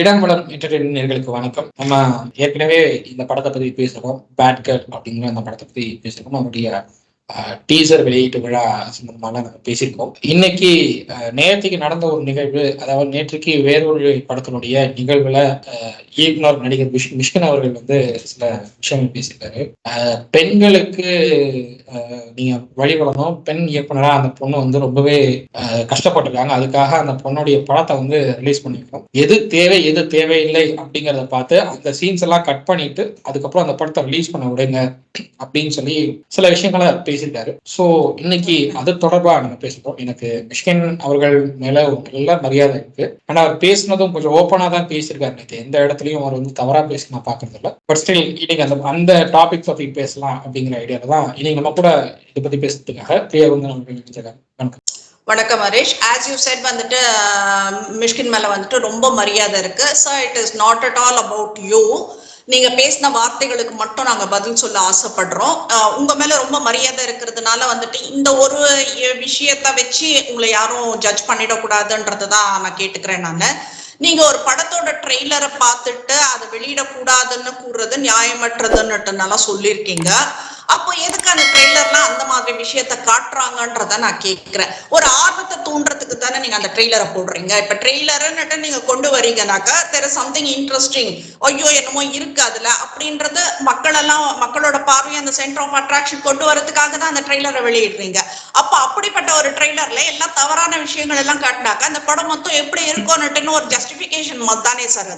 இடம்பலம் என்டர்டெயின்மென்ட்களுக்கு வணக்கம். நம்ம ஏற்கனவே இந்த படத்தை பத்தி பேசுறோம். பேட் கேர்ள் அப்படிங்கிற அந்த படத்தை பத்தி பேசிருக்கோம். அவருடைய டீசர் வெளியீட்டு விழா சம்பந்தமான நம்ம பேசியிருக்கோம். இன்னைக்கு நேற்றுக்கு நடந்த ஒரு நிகழ்வு, அதாவது நேற்றுக்கு வேறொரு படத்தினுடைய நிகழ்வுல இயக்குனர் நடிகர் மிஷ்கின் அவர்கள் வந்து சில விஷயங்கள் பேசியிருக்காரு. பெண்களுக்கு நீங்க வழிபடணும், பெண் இயக்குனரா அந்த பொண்ணு வந்து ரொம்பவே கஷ்டப்பட்டிருக்காங்க. அதுக்காக அந்த பொண்ணுடைய படத்தை வந்து ரிலீஸ் பண்ணிருக்கோம். எது தேவை எது தேவையில்லை அப்படிங்கிறத பார்த்து அந்த சீன்ஸ் எல்லாம் கட் பண்ணிட்டு அதுக்கப்புறம் அந்த படத்தை ரிலீஸ் பண்ண விடுங்க அப்படின்னு சொல்லி சில விஷயங்களை பேசியிருக்காரு. ஸோ இன்னைக்கு அது தொடர்பாக நம்ம பேசுறோம். எனக்கு மிஷ்கின் அவர்கள் மேல ஒரு நல்ல மரியாதை இருக்கு. ஆனா அவர் பேசினதும் கொஞ்சம் ஓப்பனா தான் பேசியிருக்காரு. நேற்று எந்த இடத்துலயும் அவர் வந்து தவறா பேசி நான் பாக்குறது இல்லை. பட் ஸ்டில் இன்னைக்கு அந்த டாபிக் பத்தி பேசலாம் அப்படிங்கிற ஐடியால தான் இன்னைக்கு நம்ம கூட இதை பத்தி பேசுறதுக்காக பிரியா வந்து நம்ம வணக்கம். வணக்கம் ஹரீஷ். ஆஸ் யூ செட் வந்துட்டு மிஷ்கின் மேல வந்துட்டு ரொம்ப மரியாதை இருக்கு. So it is not at all about you. நீங்க பேசின வார்த்தைகளுக்கு மட்டும் நாங்க பதில் சொல்ல ஆசைப்படுறோம். உங்க மேல ரொம்ப மரியாதை இருக்கிறதுனால வந்துட்டு இந்த ஒரு விஷயத்த வச்சு உங்களை யாரும் ஜட்ஜ் பண்ணிடக்கூடாதுன்றதுதான் நான் கேட்டுக்கிறேன். நீங்க ஒரு படத்தோட ட்ரெய்லரை பார்த்துட்டு அதை வெளியிடக்கூடாதுன்னு கூறுறது நியாயமற்றதுன்னுட்டுனால சொல்லியிருக்கீங்க. அப்போ எதுக்கு அந்த ட்ரெய்லர்லாம் அந்த மாதிரி விஷயத்த காட்டுறாங்கன்றத நான் கேட்கிறேன். ஒரு ஆர்வத்தை தூண்டுறதுக்கு தானே நீங்க அந்த ட்ரெய்லரை போடுறீங்க. இப்ப ட்ரெய்லர்ன்னுட்டு நீங்க கொண்டு வரீங்கன்னாக்கா தெர் இஸ் சம்திங் இன்ட்ரெஸ்டிங், ஐயோ என்னமோ இருக்கு அதுல அப்படின்றது மக்களோட பார்வையை அந்த சென்டர் ஆஃப் அட்ராக்ஷன் கொண்டு வரதுக்காக தான் அந்த ட்ரெய்லரை வெளியிடுறீங்க. அப்ப அப்படிப்பட்ட ஒரு ட்ரெய்லர்ல எல்லாம் தவறான விஷயங்கள் எல்லாம் காட்டினாக்கா அந்த படம் மொத்தம் எப்படி இருக்கும்னுட்டுன்னு ஒரு ஜஸ்டிபிகேஷன் தானே சார்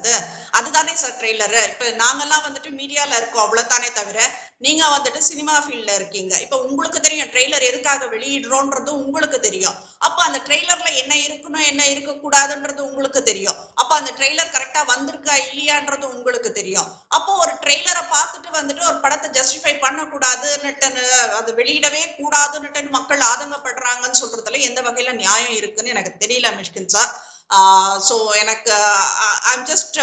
அதுதானே சார் ட்ரெய்லரு. இப்ப நாங்கெல்லாம் வந்துட்டு மீடியால இருக்கோம் அவ்வளவுதானே தவிர நீங்க வந்துட்டு சினிமா ஃபீல்ட்ல இருக்கீங்க. இப்ப உங்களுக்கு தெரியும் ட்ரெய்லர் எதுக்காக வெளியிடுறோன்றது உங்களுக்கு தெரியும். அப்ப அந்த ட்ரெய்லர்ல என்ன இருக்கணும் என்ன இருக்க கூடாதுன்றது உங்களுக்கு தெரியும். அப்ப அந்த ட்ரெய்லர் கரெக்டா வந்திருக்கா இல்லையான்றது உங்களுக்கு தெரியும். அப்போ ஒரு ட்ரெய்லரை பார்த்துட்டு வந்துட்டு ஒரு படத்தை ஜஸ்டிஃபை பண்ணக்கூடாதுன்னுட்டு அது வெளியிடவே கூடாதுன்னுட்டு மக்கள் ஆதங்கப்படுறாங்கன்னு சொல்றதுல எந்த வகையில நியாயம் இருக்குன்னு எனக்கு தெரியல மிஷ்கின் சார். ஸோ எனக்கு I'm just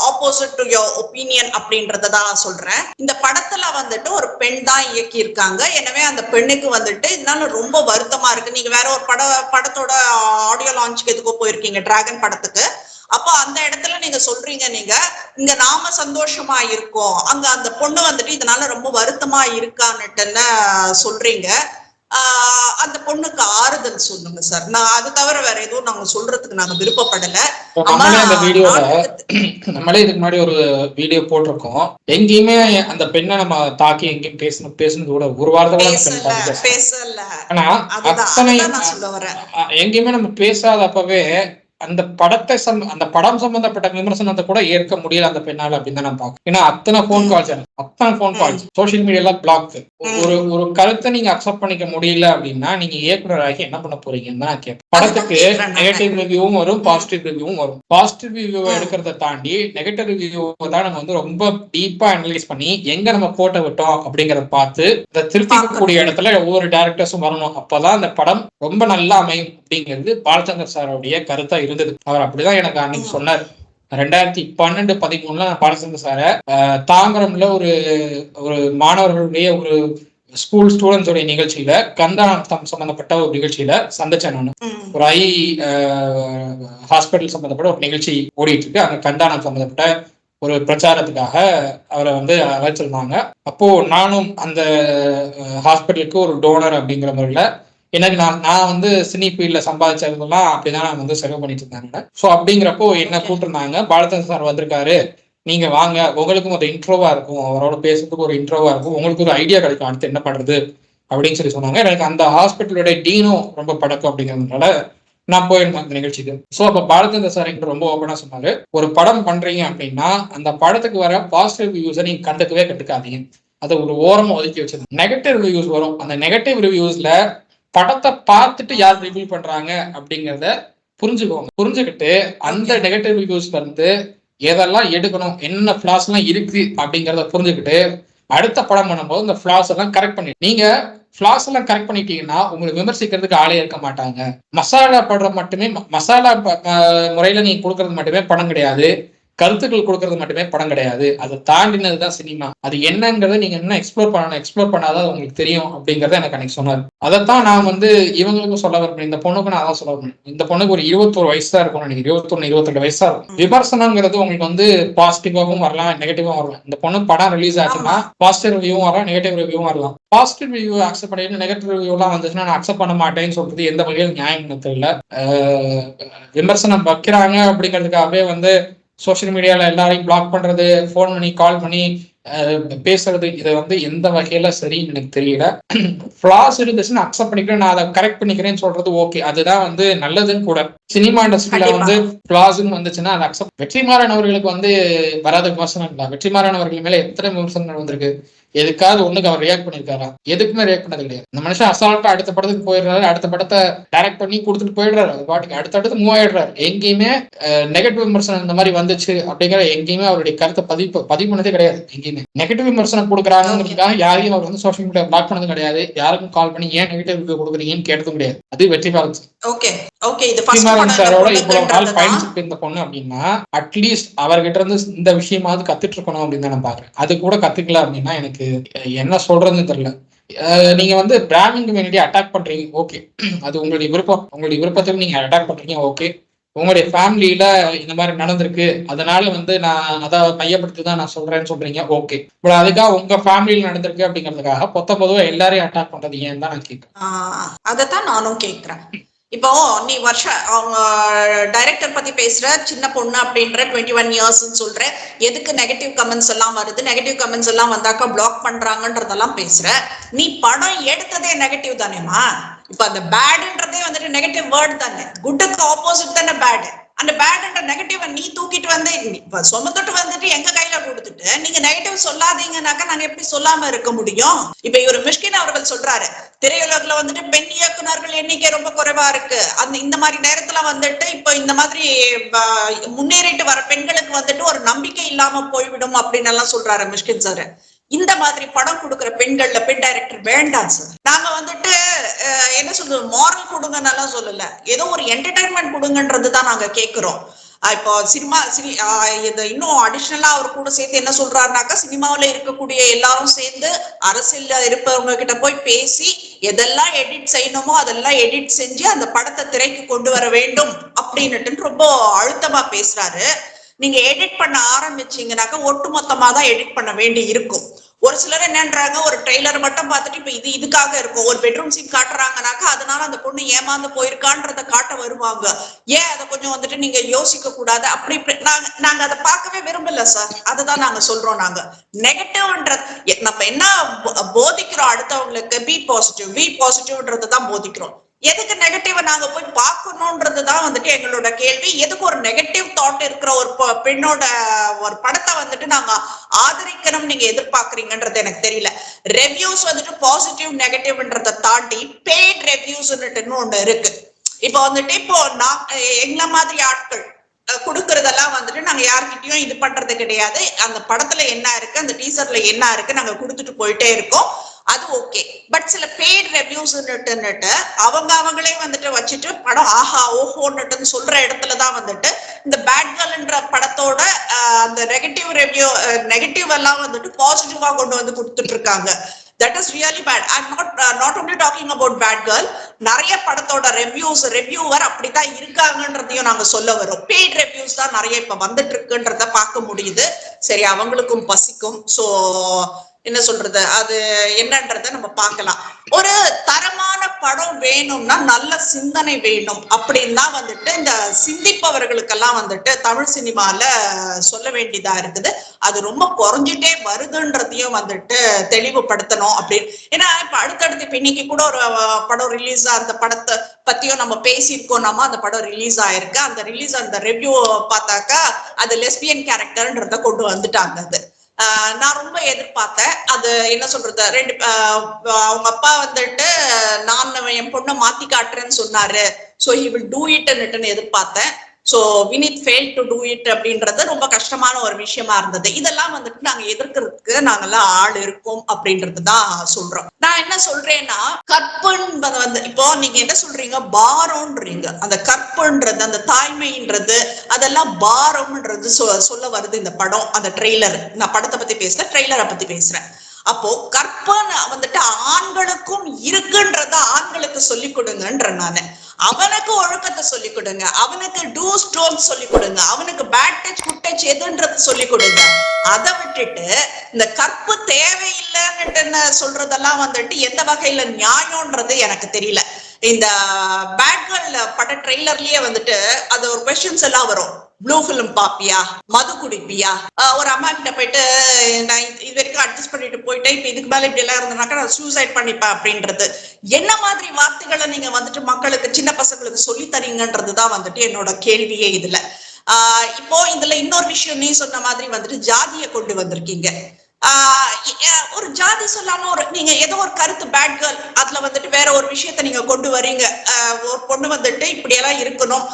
opposite to your opinion அப்படின்றதான் சொல்றேன். இந்த படத்துல வந்துட்டு ஒரு பெண் தான் இயக்கி இருக்காங்க. எனவே அந்த பெண்ணுக்கு வந்துட்டு இதனால ரொம்ப வருத்தமா இருக்கு. நீங்க வேற ஒரு படத்தோட ஆடியோ லான்ச்சுக்கு எதுக்கோ போயிருக்கீங்க, டிராகன் படத்துக்கு. அப்போ அந்த இடத்துல நீங்க சொல்றீங்க நீங்க இங்க நாம சந்தோஷமா இருக்கோம், அங்க அந்த பொண்ணு வந்துட்டு இதனால ரொம்ப வருத்தமா இருக்கான்னுட்டுன்னு சொல்றீங்க. அந்த பொண்ணுக்கு ஆறுதல் சொல்லுங்க சார். நான் அது தவிர வேற எதுவும் நாங்க சொல்றதுக்கு நாங்க விருப்பப்படல. நம்மளே இதுக்கு முன்னாடி ஒரு வீடியோ போட்டிருக்கோம். எங்கேயுமே அந்த பெண்ணை நம்ம தாக்கி எங்கேயும் பேசுனது கூட ஒரு வாரத்தை பேசல. ஆனா அத்தனை எங்கேயுமே நம்ம பேசாத அப்பவே அந்த படம் சம்பந்தப்பட்ட விமர்சனத்தை கூட ஏற்க முடியல அந்த பெண்ணால அப்படின்னு தான் நான் பார்க்கணும். ஏன்னா அத்தனை போன் கால்ஸ் சோசியல் மீடியால பிளாக். ஒரு கருத்தை நீங்க அக்செப்ட் பண்ணிக்க முடியல அப்படின்னா நீங்க இயக்குனராகி என்ன பண்ண போறீங்கன்னு தான் கேட்பேன். படத்துக்கு நெகட்டிவ் ரிவ்யூவும் வரும், பாசிட்டிவ் ரிவ்யூவும் வரும். பாசிட்டிவ் ரிவ்யூ எடுக்கிறத தாண்டி நெகட்டிவ் ரிவ்யூ தான் நம்ம வந்து ரொம்ப டீப்பா அனலைஸ் பண்ணி எங்க நம்ம போட்ட விட்டோம் அப்படிங்கறத பார்த்து அதை திருத்திக்கக்கூடிய இடத்துல ஒவ்வொரு டைரக்டர்ஸும் வரணும். அப்பதான் அந்த படம் ரொம்ப நல்லா அமையும் அப்படிங்கிறது பாலச்சந்தர் சாரோடைய கருத்தா இருந்தது. அவர் அப்படிதான் எனக்கு அன்னைக்கு சொன்னார். 2012-13 பாலச்சந்தர் சார தாம்பரம்ல ஒரு மாணவர்களுடைய ஒரு ஸ்கூல் ஸ்டூடெண்ட்ஸோடைய நிகழ்ச்சியில கந்தானம் சம்பந்தப்பட்ட ஒரு நிகழ்ச்சியில சந்திச்சேன். நான் ஒரு ஹாஸ்பிட்டல் சம்பந்தப்பட்ட ஒரு நிகழ்ச்சி ஓடிட்டு இருக்கு. அங்க கந்தானம் சம்பந்தப்பட்ட ஒரு பிரச்சாரத்துக்காக அவரை வந்து அழைச்சிருந்தாங்க. அப்போ நானும் அந்த ஹாஸ்பிட்டலுக்கு ஒரு டோனர் அப்படிங்கிற முறையில எனக்கு நான் வந்து சினி ஃபீல்ட்ல சம்பாதிச்சதுலாம் அப்படிதான் நான் வந்து செலவு பண்ணிட்டு இருந்தாங்க. ஸோ அப்படிங்கிறப்போ என்ன கூப்பிட்டுருந்தாங்க, பாலச்சந்தர் சார் வந்திருக்காரு, நீங்க வாங்க, உங்களுக்கும் ஒரு இன்ட்ரோவா இருக்கும், அவரோட பேசுறதுக்கு ஒரு இன்ட்ரோவா இருக்கும், உங்களுக்கு ஒரு ஐடியா கிடைக்கும் அடுத்து என்ன பண்றது அப்படின்னு சொல்லி சொன்னாங்க. எனக்கு அந்த ஹாஸ்பிட்டலோட டீனும் ரொம்ப பழக்கம் அப்படிங்கிறதுனால நான் போயிருந்தேன் அந்த நிகழ்ச்சிக்கு. ஸோ அப்போ பாலச்சந்தர் சார் என்கிட்ட ரொம்ப ஓப்பனா சொன்னாரு, ஒரு படம் பண்றீங்க அப்படின்னா அந்த படத்துக்கு வர பாசிட்டிவ் ரிவ்யூஸை நீங்க கண்டுக்காதீங்க, அதை ஒரு ஓரமா ஒதுக்கி வச்சிருந்தேன். நெகட்டிவ் ரிவ்யூஸ் வரும், அந்த நெகட்டிவ் ரிவ்யூஸ்ல படத்தை பார்த்துட்டு யார் ரிவ்யூ பண்றாங்க அப்படிங்கிறத புரிஞ்சுக்கிட்டு அந்த நெகட்டிவ் ரிவ்யூஸ்ல இருந்து எதெல்லாம் எடுக்கணும், என்ன ஃபிளாஸ் எல்லாம் இருக்கு அப்படிங்கிறத புரிஞ்சுக்கிட்டு அடுத்த படம் பண்ணும்போது இந்த ஃபிளாஸ் எல்லாம் கரெக்ட் பண்ணி நீங்க ஃபிளாஸ் எல்லாம் கரெக்ட் பண்ணிட்டீங்கன்னா உங்களுக்கு விமர்சிக்கிறதுக்கு ஆளே இருக்க மாட்டாங்க. மசாலா படம் மட்டுமே மசாலா முறையில நீங்க கொடுக்கறது மட்டுமே படம் கிடையாது. கருத்துக்கள் கொடுக்கறது மட்டுமே படம் கிடையாது, அதை தாண்டினதுதான் சினிமா. அது என்னங்கிறத நீங்க என்ன எக்ஸ்ப்ளோர் பண்ணாதான் உங்களுக்கு தெரியும் அப்படிங்கறத எனக்கு அன்னைக்கு சொன்னார். அதைத்தான் நான் வந்து இவங்களுக்கும் சொல்ல வரேன். இந்த பொண்ணுக்கு நான் அதான் சொல்ல வரேன். இந்த பொண்ணுக்கு ஒரு 21 வயசு தான் இருக்கும் நினைக்கிறேன், 21-22 வயசா இருக்கும். விமர்சனங்கிறது உங்களுக்கு வந்து பாசிட்டிவாகவும் வரலாம், நெகட்டிவாகவும் வரலாம். இந்த பொண்ணு படம் ரிலீஸ் ஆச்சுன்னா பாசிட்டிவ் ரிவ்யூவும் வரலாம், நெகட்டிவ் ரிவ்யூவும் வரலாம். பாசிட்டிவ் ரிவ்யூ அக்செப்ட் பண்ணிட்டு நெகட்டிவ் ரிவ்யூ எல்லாம் வந்துச்சுன்னா நான் அக்செப்ட் பண்ண மாட்டேன்னு சொல்றது எந்த வகையில் நியாயம் தெரியல. விமர்சனம் வைக்கிறாங்க அப்படிங்கிறதுக்காகவே வந்து சோசியல் மீடியால எல்லாரையும் பிளாக் பண்றது, போன் பண்ணி கால் பண்ணி பேசுறது, இதை வந்து எந்த வகையில சரின்னு எனக்கு தெரியல. ஃபிளாஸ் இருந்துச்சுன்னு அக்செப்ட் பண்ணிக்கிறேன், நான் அதை கரெக்ட் பண்ணிக்கிறேன்னு சொல்றது ஓகே, அதுதான் வந்து நல்லதுன்னு கூட. சினிமா இண்டஸ்ட்ரியில வந்து ஃபிளாஸ்ன்னு வந்துச்சுன்னா அதை அக்செப்ட். வெற்றிமாறன் அவர்களுக்கு வந்து வராத விமர்சனம் இல்லை. வெற்றிமாறன் அவர்கள் மேல எத்தனை விமர்சனங்கள் வந்திருக்கு, எதுக்காவது ஒண்ணுக்கு அவர் ரியாக்ட் பண்ணிருக்காரா? எதுக்குமே ரியாக்ட் பண்ணது கிடையாது. இந்த மனுஷன் அசால்ட்டா அடுத்த படத்துக்கு போயிடுறாரு, அடுத்த படத்தை டைரக்ட் பண்ணி கொடுத்துட்டு போயிடுறாரு, பாட்டுக்கு அடுத்தடுத்து மூவ் ஆயிடுறாரு. எங்கேயுமே நெகட்டிவ் விமர்சனம் இந்த மாதிரி வந்துச்சு அப்படிங்கிற எங்கேயுமே அவருடைய கருத்தை பதிவு பண்ணதே கிடையாது. எங்கேயுமே நெகட்டிவ் விமர்சனம் கொடுக்குறாங்கிறதுக்காக யாரையும் அவர் வந்து சோஷியல் மீடியா பிளாக் பண்ணது கிடையாது, யாருக்கும் கால் பண்ணி ஏன் நெகட்டிவ் ரிவ்யூ கொடுக்குறீங்கன்னு கேட்டதும் கிடையாது. அது வெற்றிமாறன் சாரோட இவ்வளவு நாள் பயணிச்சுட்டு இருந்த பொண்ணு அப்படின்னா அட்லீஸ்ட் அவர்கிட்ட இருந்து இந்த விஷயமாவது கத்துட்டு இருக்கணும் அப்படின்னு தான் நான் பாக்குறேன். அது கூட கத்துக்கல அப்படின்னா எனக்கு என்ன சொல்றதுன்னு தெரியல. நீங்க வந்து பிராமின் கம்யூனிட்டி அட்டாக் பண்றீங்க, ஓகே, அது உங்களுடைய விருப்பம். உங்களுடைய விருப்பத்துக்கு நீங்க அட்டாக் பண்றீங்க, ஓகே. உங்களுடைய ஃபேமிலியில இந்த மாதிரி நடந்திருக்கு, அதனால வந்து நான் அதை மையப்படுத்தி தான் நான் சொல்றேன்னு சொல்றீங்க, ஓகே. பட் அதுக்காக உங்க ஃபேமிலியில நடந்திருக்கு அப்படிங்கிறதுக்காக பொதுவா எல்லாரையும் அட்டாக் பண்றது ஏன் தான் நான் கேட்கிறேன். அதைத்தான் நானும் கேட்கிறேன். இப்போ நீ அவங்க டைரக்டர் பத்தி பேசுற, சின்ன பொண்ணு அப்படின்ற 21 இயர்ஸ் சொல்ற, எதுக்கு நெகட்டிவ் கமெண்ட்ஸ் எல்லாம் வருது, நெகட்டிவ் கமெண்ட்ஸ் எல்லாம் வந்தாக்கா பிளாக் பண்றாங்கன்றதெல்லாம் பேசுற. நீ படம் எடுத்ததே நெகட்டிவ் தானேமா? இப்ப அந்த பேடுன்றதே வந்துட்டு நெகட்டிவ் வேர்ட் தானே, குட்டுக்கு ஆப்போசிட் தானே பேடு. அந்த பேடுன்ற நெகட்டிவ் நீ தூக்கிட்டு வந்து சுமந்துட்டு வந்துட்டு எங்க கையில கொடுத்துட்டு நீங்க நெகட்டிவ் சொல்லாதீங்கன்னாக்கா நாங்க எப்படி சொல்லாம இருக்க முடியும்? இப்ப இவர் மிஷ்கின் அவர்கள் சொல்றாரு, திரையுலகில் வந்துட்டு பெண் இயக்குநர்கள் எண்ணிக்கை ரொம்ப குறைவா இருக்கு, இந்த மாதிரி நேரத்துல வந்துட்டு இப்ப இந்த மாதிரி முன்னேறிட்டு வர பெண்களுக்கு வந்துட்டு ஒரு நம்பிக்கை இல்லாம போய்விடும் அப்படின்னு எல்லாம் சொல்றாரு மிஷ்கின் சார். இந்த மாதிரி படம் கொடுக்குற பெண்கள்ல பெண் டைரக்டர் வேண்டாம் சார். நாங்க வந்துட்டு என்ன சொல்றது, மாரல் கொடுங்கன்னு சொல்லல, ஏதோ ஒரு என்டர்டைன்மெண்ட் கொடுங்கன்றது தான் நாங்க கேட்கிறோம். இப்போ சினிமா இது இன்னும் அடிஷனலா அவர் கூட சேர்த்து என்ன சொல்றாருனாக்கா, சினிமாவில இருக்கக்கூடிய எல்லாரும் சேர்ந்து அரசியல் இருப்பவங்க கிட்ட போய் பேசி எதெல்லாம் எடிட் செய்யணுமோ அதெல்லாம் எடிட் செஞ்சு அந்த படத்தை திரைக்கு கொண்டு வர வேண்டும் அப்படின்னுட்டு ரொம்ப அழுத்தமா பேசுறாரு. நீங்க எடிட் பண்ண ஆரம்பிச்சீங்கன்னாக்கா ஒட்டுமொத்தமா தான் எடிட் பண்ண வேண்டி இருக்கும். ஒரு சிலர் என்னன்றாங்க, ஒரு ட்ரெய்லர் மட்டும் பார்த்துட்டு இப்ப இதுக்காக இருக்கும், ஒரு பெட்ரூம் சீன் காட்டுறாங்கனாக்கா அதனால அந்த பொண்ணு ஏமாந்து போயிருக்கான்றத காட்ட வருவாங்க. ஏன் அதை கொஞ்சம் வந்துட்டு நீங்க யோசிக்க கூடாது? அப்படி நாங்க அதை பார்க்கவே விரும்பல சார். அதுதான் நாங்க சொல்றோம். நாங்க நெகட்டிவ்ன்றது நம்ம என்ன போதிக்கிறோம் அடுத்தவங்களுக்கு, பி பாசிட்டிவ்ன்றது தான் போதிக்கிறோம். எதுக்கு நெகட்டிவ் நாங்க போய் பார்க்கணும்ன்றதுதான் வந்துட்டு எங்களோட கேள்வி. எதுக்கு ஒரு நெகட்டிவ் தாட் இருக்கிற ஒரு பெண்ணோட ஒரு படத்தை வந்துட்டு நாங்க ஆதரிக்கணும் நீங்க எதிர்பார்க்கறீங்கன்றது எனக்கு தெரியல. ரெவ்யூஸ் வந்துட்டு பாசிட்டிவ் நெகட்டிவ்ன்றதை தாண்டி பெய்ட் ரெவ்யூஸ்ன்னு ஒண்ணு இருக்கு. இப்போ வந்துட்டு இப்போ எங்கள மாதிரி ஆட்கள் கொடுக்கறதெல்லாம் வந்துட்டு நாங்க யார்கிட்டயும் இது பண்றது கிடையாது. அந்த படத்துல என்ன இருக்கு, அந்த டீசர்ல என்ன இருக்கு நாங்க கொடுத்துட்டு போயிட்டே இருக்கோம், அது ஓகே. பட் சில பெய்ட் ரெவ்யூஸ் அவங்களே வந்துட்டு வச்சுட்டு படம் ஆஹா ஓஹோன்னு சொல்ற இடத்துலதான் வந்துட்டு இந்த பேட் கேர்ள்ன்ற படத்தோட அந்த நெகட்டிவ் எல்லாம் வந்துட்டு பாசிட்டிவா கொண்டு வந்து கொடுத்துட்டு இருக்காங்க. That is really bad. I'm not only talking about Bad Girl. நிறைய படத்தோட ரெவ்யூவர் அப்படித்தான் இருக்காங்கன்றதையும் நாங்க சொல்ல வரோம். பெய்ட் ரெவ்யூஸ் தான் நிறைய இப்ப வந்துட்டு இருக்குன்றத பார்க்க முடியுது. சரி, அவங்களுக்கும் பசிக்கும். சோ என்ன சொல்றது, அது என்னன்றத நம்ம பார்க்கலாம். ஒரு தரமான படம் வேணும்னா நல்ல சிந்தனை வேணும் அப்படின்னு தான் வந்துட்டு இந்த சிந்திப்பவர்களுக்கெல்லாம் வந்துட்டு தமிழ் சினிமால சொல்ல வேண்டியதா இருக்குது. அது ரொம்ப குறைஞ்சிட்டே வருதுன்றதையும் வந்துட்டு தெளிவுபடுத்தணும் அப்படின்னு. ஏன்னா இப்ப அடுத்தடுத்து இப்ப இன்னைக்கு கூட ஒரு படம் ரிலீஸ், அந்த படத்தை பத்தியும் நம்ம பேசியிருக்கோம். அந்த படம் ரிலீஸ் ஆயிருக்கு. அந்த ரிவ்யூ பார்த்தாக்கா அது லெஸ்பியன் கேரக்டர்ன்றத கொண்டு வந்துட்டாங்க. அது நான் ரொம்ப எதிர்பார்த்தேன். அது என்ன சொல்றது, அவங்க அப்பா வந்துட்டு நான் என் பொண்ணை மாத்தி காட்டுறேன்னு சொன்னாரு, சோ ஹி வில் டூ இட்ன்னு எதிர்பார்த்தேன். So Vineeth fail to do it அப்படின்றது ரொம்ப கஷ்டமான ஒரு விஷயமா இருந்தது. இதெல்லாம் வந்துட்டு நாங்க எதிர்க்கிறதுக்கு நாங்கெல்லாம் ஆள் இருக்கோம் அப்படின்றதுதான் சொல்றோம். நான் என்ன சொல்றேன்னா, கற்புன்றது வந்து இப்போ நீங்க என்ன சொல்றீங்க, பாரம்ன்றீங்க. அந்த கற்புன்றது, அந்த தாய்மைன்றது, அதெல்லாம் பாரம்ன்றது சொல்ல வருது இந்த படம், அந்த ட்ரெய்லர். நான் படத்தை பத்தி பேசல, ட்ரெய்லரை பத்தி பேசுறேன். அப்போ கற்பனை வந்துட்டு ஆண்களுக்கும் இருக்குன்றத ஆண்களுக்கு சொல்லிக் கொடுங்கன்ற நானு. அவனுக்கு ஒழுக்கத்தை சொல்லிக் கொடுங்க, அவனுக்கு டூஸ் டோன்ஸ் சொல்லிக் கொடுங்க, அவனுக்கு பேட் டச் குட் டச் எதுன்றது சொல்லிக் கொடுங்க. அதை விட்டுட்டு இந்த கற்பு தேவையில்லைன்னு சொல்றதெல்லாம் வந்துட்டு எந்த வகையில நியாயம்ன்றது எனக்கு தெரியல. இந்த பேட் கேர்ள் பட ட்ரெய்லர்லயே வந்துட்டு அது ஒரு கொஸ்டின்ஸ் எல்லாம் வரும். ப்ளூ ஃபிலிம் பாப்பியா, மது குடிப்பியா, ஒரு அம்மா கிட்ட போயிட்டு நான் இது வரைக்கும் அட்ஜஸ்ட் பண்ணிட்டு போயிட்டேன், இப்ப இதுக்கு மேல இப்படி எல்லாம் இருந்தனாக்கா நான் சூசைட் பண்ணிப்பேன் அப்படின்றது என்ன மாதிரி வார்த்தைகளை நீங்க வந்துட்டு மக்களுக்கு, சின்ன பசங்களுக்கு சொல்லி தரீங்கன்றதுதான் வந்துட்டு என்னோட கேள்வியே இதுல. இப்போ இதுல இன்னொரு விஷயம், நீ சொன்ன மாதிரி வந்துட்டு ஜாதியை கொண்டு வந்திருக்கீங்க. ஒரு ஜாதி சொல்லாம ஒரு நீங்க ஏதோ ஒரு கருத்து பேட் கேர்ள், அதுல வந்துட்டு வேற ஒரு விஷயத்த நீங்க கொண்டு வரீங்க. ஒரு பொண்ணு வந்துட்டு இப்படி எல்லாம் இருக்கணும்,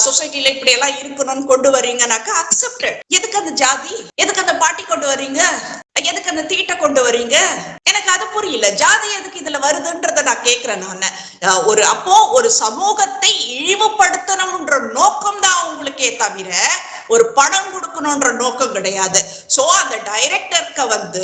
சொசைட்டில இப்படி எல்லாம் இருக்கணும்னு கொண்டு வரீங்கன்னாக்கா அக்செப்டட். எதுக்கு அந்த ஜாதி, எதுக்கு அந்த பாட்டி கொண்டு வரீங்க, எதுக்கு அந்த தீட்டை கொண்டு வரீங்க? எனக்கு அது புரியல. ஜாதி எதுக்கு இதுல வருதுன்றத நான் கேக்குறேன். நான் அப்போ ஒரு சமூகத்தை இழிவுபடுத்தணும்ன்ற நோக்கம் தான் உங்களுக்கே தவிர ஒரு பணம் கொடுக்கணும்ன்ற நோக்கம் கிடையாது. சோ அந்த டைரக்டருக்கு வந்து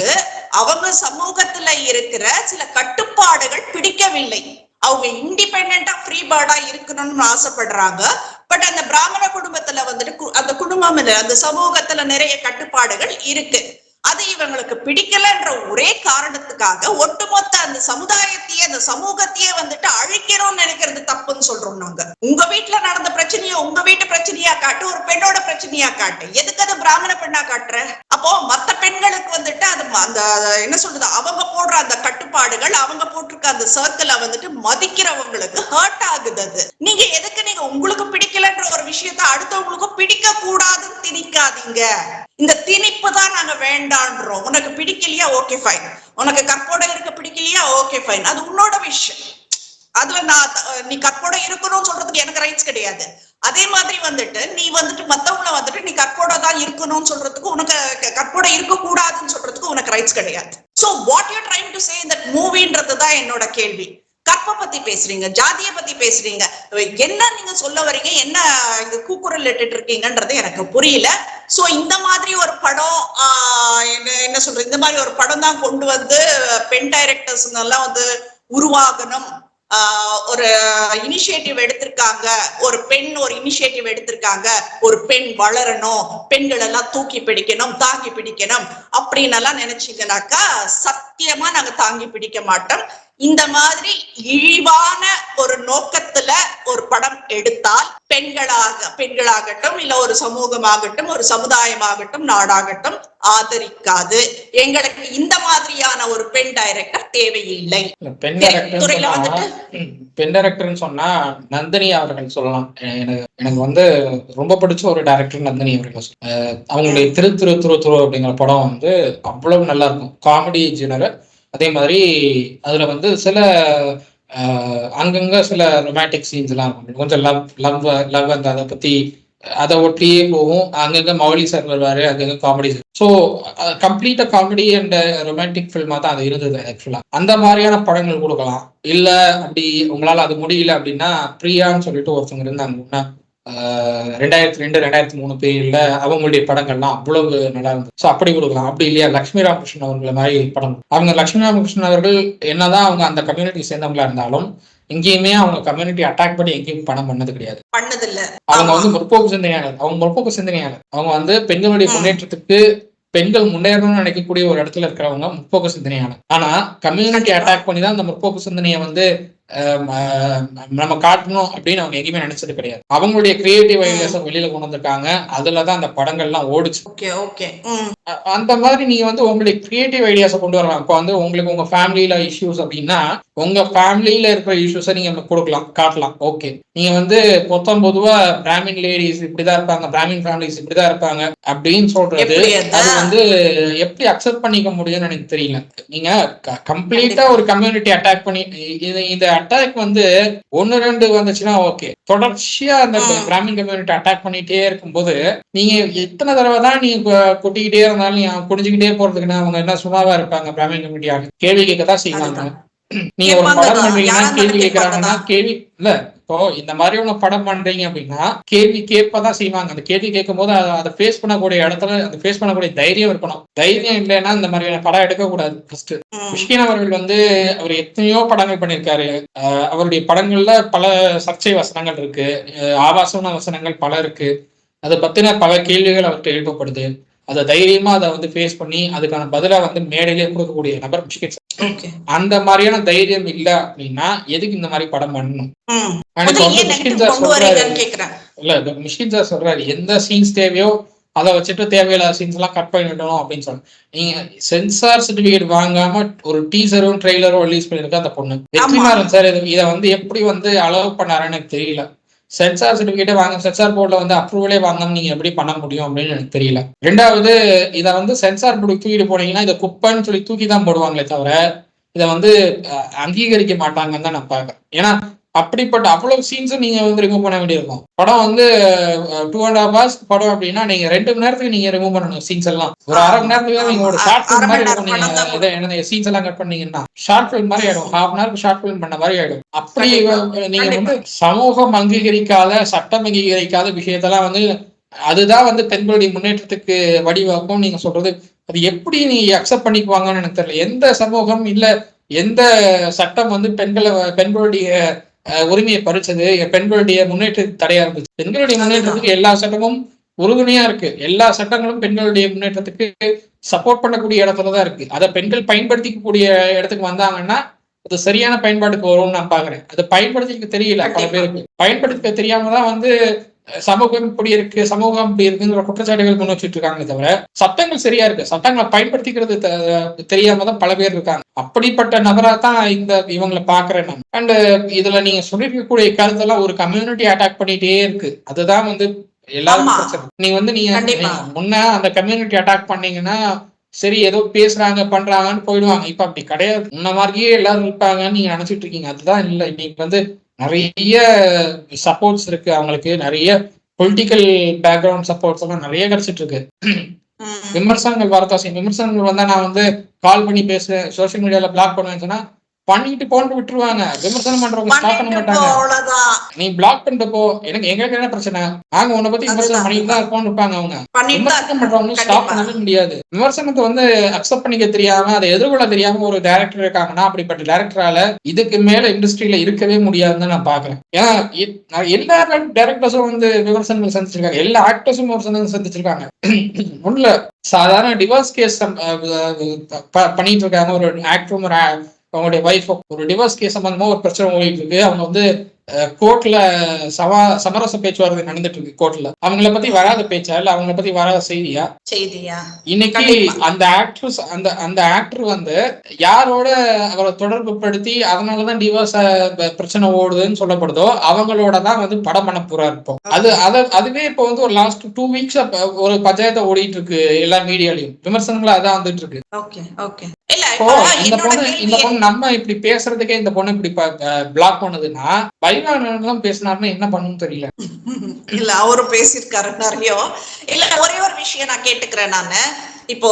அவங்க சமூகத்துல இருக்கிற சில கட்டுப்பாடுகள் பிடிக்கவில்லை. அவங்க இண்டிபெண்டா ஃப்ரீ பேர்டா இருக்கணும்னு ஆசைப்படுறாங்க. பட் அந்த பிராமண குடும்பத்துல வந்துட்டு அந்த குடும்பம் இல்ல, அந்த சமூகத்துல நிறைய கட்டுப்பாடுகள் இருக்கு. அது இவங்களுக்கு பிடிக்கலன்ற ஒரே காரணத்துக்காக ஒட்டுமொத்த அந்த சமுதாயத்தையே, அந்த சமூகத்தையே வந்துட்டு அழிக்கிறோம்னு நினைக்கிறது தப்புன்னு சொல்றோம் நாங்க. உங்க வீட்டுல நடந்த பிரச்சனையை உங்க வீட்டு பிரச்சனையா காட்டு, ஒரு பெண்ணோட பிரச்சனையா காட்டு. எதுக்கு அது பிராமண பெண்ணா காட்டுற? அப்போ மத்த பெண்களுக்கு வந்துட்டு அது அந்த என்ன சொல்றது, அவங்க போடுற அந்த கட்டுப்பாடுகள், அவங்க போட்டிருக்க அந்த சர்க்கிளை வந்துட்டு மதிக்கிறவங்களுக்கு ஹர்ட் ஆகுது. அது நீங்க எதுக்கு நீங்க உங்களுக்கு பிடிக்கலன்ற ஒரு விஷயத்த அடுத்தவங்களுக்கு பிடிக்க கூடாதுன்னு திணிக்காதீங்க. இந்த திணிப்பு தான் நாங்க வேண்டான்றோம். உனக்கு பிடிக்கலையா, ஓகே ஃபைன். உனக்கு கற்போட இருக்க பிடிக்கலையா, ஓகே ஃபைன். அது உன்னோட விஷயம். அதுல நீ கற்போட இருக்கணும்னு சொல்றதுக்கு எனக்கு ரைட்ஸ் கிடையாது. அதே மாதிரி வந்துட்டு நீ வந்துட்டு மத்தவங்கள வந்துட்டு நீ கற்போட தான் இருக்கணும்னு சொல்றதுக்கு, உனக்கு கற்போட இருக்க கூடாதுன்னு சொல்றதுக்கு உனக்கு ரைட்ஸ் கிடையாது. So what you trying to say in that மூவின்றதுதான் என்னோட கேள்வி. கற்பை பத்தி பேசுறீங்க, ஜாதியை பத்தி பேசுறீங்க, என்ன நீங்க சொல்ல வரீங்க, என்ன இது கூக்குரல் இட்டுட்டு இருக்கீங்கன்றது எனக்கு புரியல. சோ இந்த மாதிரி ஒரு படம் என்ன சொல்றது, இந்த மாதிரி ஒரு படம் தான் கொண்டு வந்து பெண் டைரக்டர்ஸ் எல்லாம் வந்து உருவாகணும், ஒரு இனிஷியேட்டிவ் எடுத்திருக்காங்க, ஒரு பெண் ஒரு இனிஷியேட்டிவ் எடுத்திருக்காங்க, ஒரு பெண் வளரணும், பெண்கள் எல்லாம் தூக்கி பிடிக்கணும், தாங்கி பிடிக்கணும் அப்படின்னு எல்லாம் நினைச்சீங்கன்னாக்கா சத்தியமா நாங்க தாங்கி பிடிக்க மாட்டோம். இந்த மாதிரி இழிவான ஒரு நோக்கத்துல ஒரு படம் எடுத்தால் பெண்களாகட்டும், இல்ல ஒரு சமூகமாகட்டும், ஒரு சமுதாயமாகட்டும், நாடாகட்டும் ஆதரிக்காது. எங்களுக்கு இந்த மாதிரியான ஒரு பெண் டைரக்டர் தேவையில்லை. பெண் டைரக்டர்னு சொன்னா நந்தினி அவர்கள் சொல்லலாம். எனக்கு வந்து ரொம்ப பிடிச்ச ஒரு டைரக்டர் நந்தினி அவர்கள். அவங்களுடைய திரு அப்படிங்கிற படம் வந்து அவ்வளவு நல்லா இருக்கும். Comedy genre. அதே மாதிரி அதுல வந்து சில அங்கங்க சில ரொமான்டிக் சீன்ஸ் எல்லாம் இருக்கும். கொஞ்சம் லவ் அந்த அதை பத்தி அதை ஒட்டியே போகும். அங்கங்க மௌலி சார் வருவாரு, அங்கங்க காமெடி. ஸோ கம்ப்ளீட்டா காமெடி அண்ட் ரொமான்டிக் ஃபில்மா தான் அது இருந்தது. ஆக்சுவலா அந்த மாதிரியான படங்கள் கொடுக்கலாம். இல்ல அப்படி உங்களால அது முடியல அப்படின்னா பிரியான்னு சொல்லிட்டு ஒருத்தவங்க இருந்தாங்க 2002 2003 பீரியட்ல அவங்களுடைய படங்கள்லாம் அவ்வளவு நல்லா இருந்தது. ஸோ அப்படி கொடுக்கலாம். அப்படி இல்லையா லட்சுமி ராமகிருஷ்ணன் அவங்களை மாதிரி படம். அவங்க லட்சுமி ராமகிருஷ்ணன் அவர்கள் என்னதான் அவங்க அந்த கம்யூனிட்டி சேர்ந்தவங்களா இருந்தாலும் எங்கேயுமே அவங்க கம்யூனிட்டி அட்டாக் பண்ணி எங்கேயும் படம் பண்ணது கிடையாது. அவங்க வந்து முற்போக்கு சிந்தனையாளர். அவங்க வந்து பெண்களுடைய முன்னேற்றத்துக்கு, பெண்கள் முன்னேறணும்னு நினைக்கக்கூடிய ஒரு இடத்துல இருக்கிறவங்க முற்போக்கு சிந்தனையாளர். ஆனா கம்யூனிட்டி அட்டாக் பண்ணி தான் அந்த முற்போக்கு சிந்தனையை வந்து நம்ம காட்டணும் அப்படின்னு அவங்க எங்கேயுமே நினைச்சது கிடையாது. அவங்களுடைய கிரியேட்டிவ் ஐடியாஸை வெளியில கொண்டு வந்திருக்காங்க. அதுலதான் அந்த படங்கள்லாம் ஓடிச்சு. அந்த மாதிரி நீங்க வந்து உங்களுடைய கிரியேட்டிவ் ஐடியாஸை கொண்டு வரலாம். இப்போ வந்து உங்களுக்கு உங்க ஃபேமிலியில இஷ்யூஸ் அப்படின்னா உங்க ஃபேமிலியில இருக்கிற இஷ்யூஸை நீங்க கொடுக்கலாம், காட்டலாம். ஓகே, நீங்க வந்து பொதுவா பிராமின் லேடிஸ் இப்படிதான் இருப்பாங்க, பிராமின் ஃபேமிலிஸ் இப்படிதான் இருப்பாங்க, அப்படின்னு சொல்றது எப்படி அது? அது வந்து எப்படி அக்செப்ட் பண்ணிக்க முடியும்னு எனக்கு தெரியல. நீங்க கம்ப்ளீட்டா ஒரு கம்யூனிட்டி அட்டாக் பண்ணி இந்த அட்டாக் வந்து 1-2 வந்துச்சுன்னா ஓகே, தொடர்ச்சியா அந்த பிராமின் கம்யூனிட்டி அட்டாக் பண்ணிட்டே இருக்கும்போது நீங்க எத்தனை தடவை தான் நீங்க கொட்டிக்கிட்டே இருந்தாலும் குடிஞ்சுக்கிட்டே போறதுக்குன்னா அவங்க என்ன சும்மாவா இருப்பாங்க? பிராமின் கம்யூனிட்டி கேள்வி கேட்கதான் செய்வாங்க. நீங்க ஒரு படம் பண்றீங்கன்னா கேள்வி கேட்கறாங்கன்னா கேள்வி இல்ல. இப்போ இந்த மாதிரி ஒண்ணு படம் பண்றீங்க அப்படின்னா கேள்வி கேட்பதான் செய்வாங்க. அந்த கேள்வி கேட்கும் போது அதை ஃபேஸ் பண்ணக்கூடிய இடத்துல அந்த ஃபேஸ் பண்ணக்கூடிய தைரியம் இருக்கணும். தைரியம் இல்லைன்னா இந்த மாதிரியான படம் எடுக்கக்கூடாது. ஃபர்ஸ்ட் மிஷ்கின் அவர்கள் வந்து அவர் எத்தனையோ படங்கள் பண்ணியிருக்காரு. அவருடைய படங்கள்ல பல சர்ச்சை வசனங்கள் இருக்கு, ஆபாசமான வசனங்கள் பல இருக்கு. அதை பத்தின பல கேள்விகள் அவர்கிட்ட எழுப்பப்படுது. அதை தைரியமா அதை வந்து ஃபேஸ் பண்ணி அதுக்கான பதிலா வந்து மேடையிலே கொடுக்கக்கூடிய நபர் மிஷ்கின். அந்த மாதிரியான தைரியம் இல்ல அப்படின்னா எதுக்கு இந்த மாதிரி படம் பண்ணணும்? மிஷ்கின் சார் சொல்றாரு இல்ல, மிஷ்கின் சார் சொல்றாரு எந்த சீன்ஸ் தேவையோ அதை வச்சுட்டு தேவையில்லாத சீன்ஸ் எல்லாம் கட் பண்ணிடணும் அப்படின்னு சொல்ல. நீங்க சென்சார் சர்டிபிகேட் வாங்காம ஒரு டீசரும் ட்ரெய்லரும் ரிலீஸ் பண்ணிருக்க அந்த பொண்ணு வெற்றிமாறன் சார் இதை வந்து எப்படி வந்து அலோவ் பண்ணாருன்னு எனக்கு தெரியல. சென்சார் சர்டிபிகேட்டே வாங்க, சென்சார் போர்ட்ல வந்து அப்ரூவலே வாங்காம நீங்க எப்படி பண்ண முடியும் அப்படின்னு எனக்கு தெரியல. ரெண்டாவது, இதை வந்து சென்சார் போர்டு தூக்கிட்டு போனீங்கன்னா இதை குப்பைன்னு சொல்லி தூக்கி தான் போடுவாங்களே தவிர இதை வந்து அங்கீகரிக்க மாட்டாங்கன்னு தான் நான் பார்க்கறேன். ஏன்னா அப்படிப்பட்ட அவ்வளவு சீன்ஸும் நீங்க வந்து ரிமூவ் பண்ண வேண்டியிருக்கும். படம் வந்து 2.5 hours படம் அப்படின்னா நீங்க 2 மணி நேரத்துக்கு நீங்க ரிமூவ் பண்ணணும் சீன்ஸ் எல்லாம். ஒரு அரை மணி நேரத்துக்கு நீங்க ஒரு ஷார்ட் ஃபிலிம் மாதிரி இருக்கும். நீங்க சீன்ஸ் எல்லாம் கட் பண்ணீங்கன்னா ஷார்ட் ஃபிலிம் மாதிரி ஆயிடும். ஹாஃப் அன் ஹவருக்கு ஷார்ட் ஃபிலிம் பண்ண மாதிரி ஆயிடும். அப்படி நீங்க வந்து சமூகம் அங்கீகரிக்காத, சட்டம் அங்கீகரிக்காத விஷயத்தெல்லாம் வந்து அதுதான் வந்து பெண்களுடைய முன்னேற்றத்துக்கு வழிவகுக்கும் நீங்க சொல்றது அது எப்படி நீங்க அக்செப்ட் பண்ணிக்குவாங்கன்னு எனக்கு தெரியல. எந்த சமூகம் இல்ல எந்த சட்டம் வந்து பெண்களுடைய உரிமையை பறிச்சது, பெண்களுடைய முன்னேற்றத்துக்கு தடையா இருந்துச்சு? பெண்களுடைய முன்னேற்றத்துக்கு எல்லா சட்டமும் உறுதுணையா இருக்கு. எல்லா சட்டங்களும் பெண்களுடைய முன்னேற்றத்துக்கு சப்போர்ட் பண்ணக்கூடிய இடத்துலதான் இருக்கு. அதை பெண்கள் பயன்படுத்திக்கக்கூடிய இடத்துக்கு வந்தாங்கன்னா அது சரியான பயன்பாட்டுக்கு வரும்னு நான் பாக்குறேன். அதை பயன்படுத்திக்க தெரியல பல பேருக்கு. பயன்படுத்திக்க தெரியாமதான் வந்து சமூகம் இப்படி இருக்கு, சமூகம் இப்படி இருக்குங்கிற குற்றச்சாட்டுகள் முன் வச்சுட்டு இருக்காங்க தவிர சட்டங்கள் சரியா இருக்கு. சட்டங்களை பயன்படுத்திக்கிறது தெரியாம தான் பல பேர் இருக்காங்க. அப்படிப்பட்ட நபரா தான் இவங்களை பாக்குறேன் நான். அண்ட் இதுல நீங்க சொல்லிருக்கக்கூடிய கருத்தெல்லாம் ஒரு கம்யூனிட்டி அட்டாக் பண்ணிட்டே இருக்கு. அதுதான் வந்து எல்லாரும் பிரச்சனை. நீங்க வந்து நீங்க முன்ன அந்த கம்யூனிட்டி அட்டாக் பண்ணீங்கன்னா சரி ஏதோ பேசுறாங்க பண்றாங்கன்னு போயிடுவாங்க. இப்ப அப்படி கிடையாது. முன்ன மாதிரியே எல்லாரும் இருப்பாங்கன்னு நீங்க நினைச்சிட்டு இருக்கீங்க. அதுதான் இல்லை. இன்னைக்கு வந்து நிறைய சப்போர்ட்ஸ் இருக்கு. அவங்களுக்கு நிறைய பொலிட்டிக்கல் பேக்ரவுண்ட் சப்போர்ட்ஸ் எல்லாம் நிறைய கிடைச்சிட்டு இருக்கு. விமர்சனங்கள் வரதான் விமர்சனங்கள் வந்தா நான் வந்து கால் பண்ணி பேசுறேன், சோசியல் மீடியால பிளாக் பண்ணுவேன்னு சொன்னா பண்ணிட்டு போன்னு விட்டுருவாங்க. விமர்சனம் பண்றவங்க ஸ்டாப் பண்ண மாட்டாங்க. நீ பிளாக் பண்ணிட்டு போ, எங்களுக்கு என்ன பிரச்சனை, நாங்க உன்னை பத்தி விமர்சனம் பண்ணிட்டு தான் இருப்போம்னு இருப்பாங்க. அவங்க விமர்சனம் பண்றவங்க ஸ்டாப் பண்ணவே முடியாது. விமர்சனத்தை வந்து அக்செப்ட் பண்ணிக்க தெரியாம அதை எதிர்கொள்ள தெரியாம ஒரு டைரக்டர் இருக்காங்கன்னா அப்படிப்பட்ட டைரக்டரால இதுக்கு மேல இண்டஸ்ட்ரியில இருக்கவே முடியாதுன்னு நான் பாக்குறேன். ஏன்னா எல்லா டைரக்டர்ஸும் வந்து விமர்சனங்கள் சந்திச்சிருக்காங்க, எல்லா ஆக்டர்ஸும் விமர்சனங்கள் சந்திச்சிருக்காங்க. உள்ள சாதாரண டிவோர்ஸ் கேஸ் பண்ணிட்டு இருக்காங்க. ஒரு ஆக்டரும் அவங்களுடைய ஒய்ஃப் ஒரு டிவோர்ஸ் கேஸ் சம்பந்தமா ஒரு பிரச்சனை ஓடிட்டு இருக்கு. அவங்க வந்து கோர்ட்ல சமரச பேச்சுவார்த்தை நடந்துட்டு இருக்கு கோர்ட்ல. அவங்கள பத்தி வராத பேச்சா இல்ல அவங்கள பத்தி வராத செய்தியா? இன்னைக்கு அந்த ஆக்டர் வந்து யாரோட அவரை தொடர்பு படுத்தி அதனாலதான் டிவோர்ஸ் பிரச்சனை ஓடுதுன்னு சொல்லப்படுதோ அவங்களோட தான் வந்து படம் பண்ண போறாரு. இப்போ அதுவே இப்போ வந்து ஒரு லாஸ்ட் 2 weeks ஒரு பஞ்சாயத்தை ஓடிட்டு இருக்கு. எல்லா மீடியாலையும் விமர்சனங்கள் அதான் வந்துட்டு இருக்கு. இந்த பொண்ணு நம்ம இப்படி பேசுறதுக்கே இந்த பொண்ணு இப்படி பிளாக் பண்ணுதுன்னா பைவான் பேசினாருன்னா என்ன பண்ணுன்னு தெரியல. இல்ல அவரும் பேசியிருக்காரு நிறைய. இல்ல ஒரே ஒரு விஷயம் நான் கேட்டுக்கிறேன் நானு. இப்போ